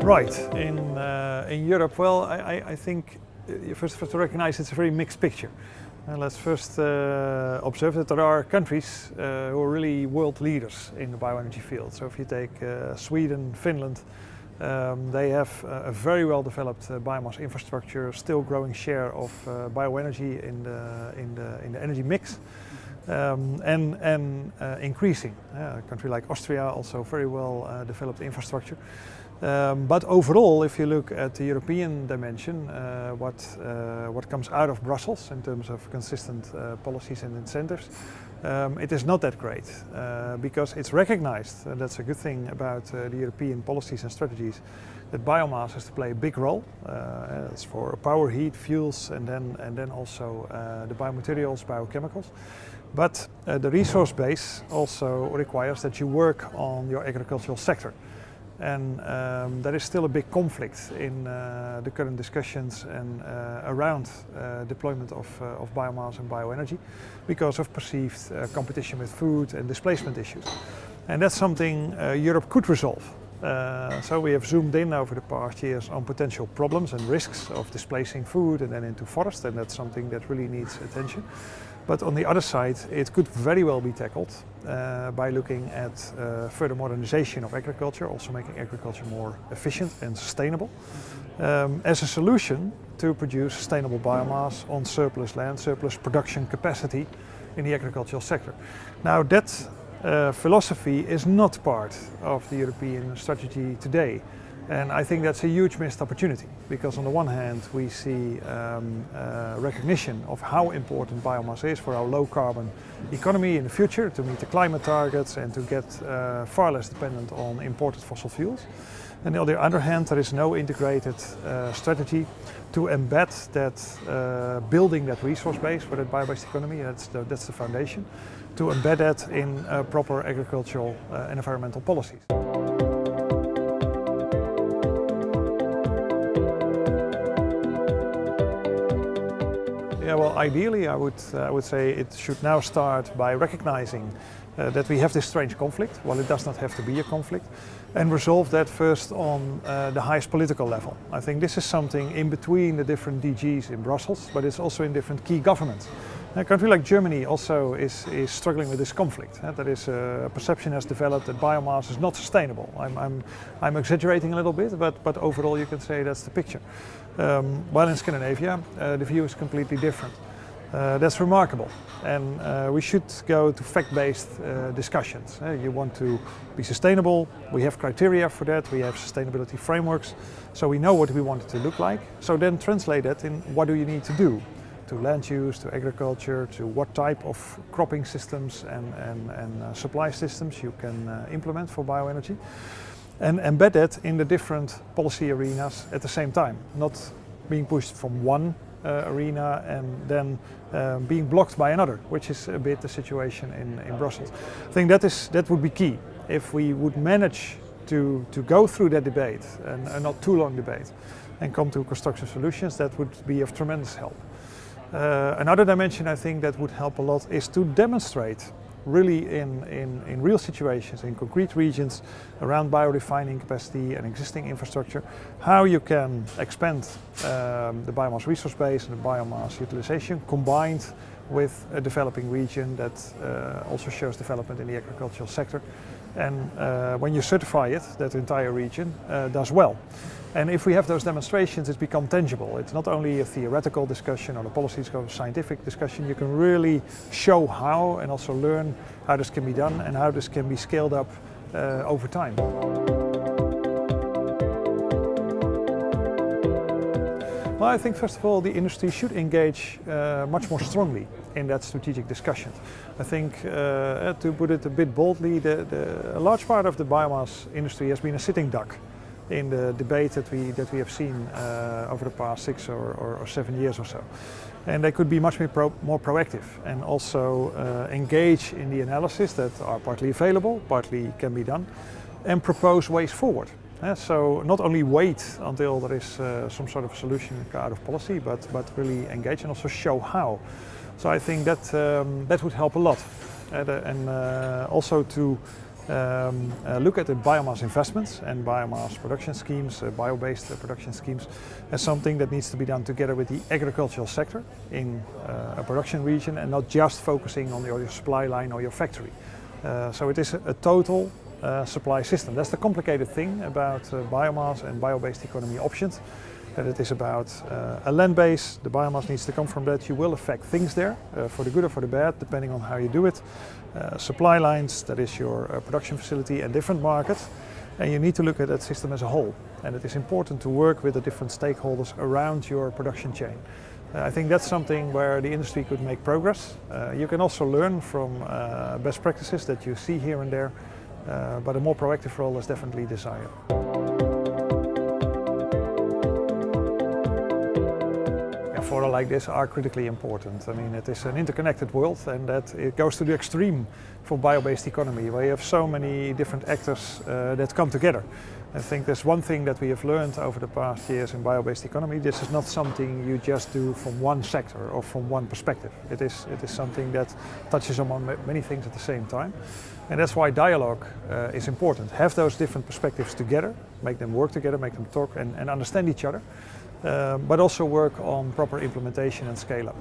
Right, in Europe, well, I think you first have to recognize it's a very mixed picture. Let's first observe that there are countries who are really world leaders in the bioenergy field. So if you take Sweden, Finland, they have a very well developed biomass infrastructure, still growing share of bioenergy in the energy mix, and increasing. A country like Austria also very well developed infrastructure. But overall, if you look at the European dimension, what comes out of Brussels in terms of consistent policies and incentives, it is not that great because it's recognized, and that's a good thing about the European policies and strategies, that biomass has to play a big role. It's for power, heat, fuels, and then also the biomaterials, biochemicals. But the resource base also requires that you work on your agricultural sector. And there is still a big conflict in the current discussions and around deployment of biomass and bioenergy because of perceived competition with food and displacement issues. And that's something Europe could resolve. So we have zoomed in over the past years on potential problems and risks of displacing food and then into forest, and that's something that really needs attention. But on the other side, it could very well be tackled by looking at further modernization of agriculture, also making agriculture more efficient and sustainable, as a solution to produce sustainable biomass on surplus land, surplus production capacity in the agricultural sector. Now that philosophy is not part of the European strategy today. And I think that's a huge missed opportunity because on the one hand we see recognition of how important biomass is for our low carbon economy in the future to meet the climate targets and to get far less dependent on imported fossil fuels. And on the other hand there is no integrated strategy to embed that building that resource base for that bio-based economy, that's the foundation, to embed that in proper agricultural and environmental policies. Yeah, well, ideally, I would say it should now start by recognizing that we have this strange conflict. Well, it does not have to be a conflict, and resolve that first on the highest political level. I think this is something in between the different DGs in Brussels, but it's also in different key governments. A country like Germany also is struggling with this conflict. There is a perception has developed that biomass is not sustainable. I'm exaggerating a little bit, but overall you can say that's the picture. While in Scandinavia, the view is completely different. That's remarkable, and we should go to fact-based discussions. You want to be sustainable, we have criteria for that, we have sustainability frameworks, so we know what we want it to look like. So then translate that in what do you need to do? To land use, to agriculture, to what type of cropping systems and supply systems you can implement for bioenergy, and embed that in the different policy arenas at the same time, not being pushed from one arena and then being blocked by another, which is a bit the situation in Brussels. I think that would be key. If we would manage to go through that debate, and a not too long debate, and come to constructive solutions, that would be of tremendous help. Another dimension I think that would help a lot is to demonstrate really in real situations, in concrete regions around biorefining capacity and existing infrastructure, how you can expand the biomass resource base and the biomass utilization combined with a developing region that also shows development in the agricultural sector. And when you certify it, that entire region does well. And if we have those demonstrations, it's become tangible. It's not only a theoretical discussion or a policy scientific discussion. You can really show how and also learn how this can be done and how this can be scaled up over time. Well, I think first of all the industry should engage much more strongly in that strategic discussion. I think, to put it a bit boldly, a large part of the biomass industry has been a sitting duck in the debate that we have seen over the past 6 or 7 years or so. And they could be much more proactive and also engage in the analysis that are partly available, partly can be done, and propose ways forward. So not only wait until there is some sort of solution out of policy, but really engage and also show how. So I think that would help a lot, and also to look at the biomass investments and biomass production schemes, bio-based production schemes, as something that needs to be done together with the agricultural sector in a production region and not just focusing on your supply line or your factory. So it is a total supply system. That's the complicated thing about biomass and bio-based economy options. That it is about a land base, the biomass needs to come from that. You will affect things there, for the good or for the bad, depending on how you do it. Supply lines, that is your production facility, and different markets. And you need to look at that system as a whole. And it is important to work with the different stakeholders around your production chain. I think that's something where the industry could make progress. You can also learn from best practices that you see here and there, but a more proactive role is definitely desired. Fora like this are critically important. I mean, it is an interconnected world, and that it goes to the extreme for bio-based economy, where you have so many different actors that come together. I think there's one thing that we have learned over the past years in bio-based economy. This is not something you just do from one sector or from one perspective. It is something that touches on many things at the same time. And that's why dialogue is important. Have those different perspectives together, make them work together, make them talk and understand each other. But also work on proper implementation and scale up.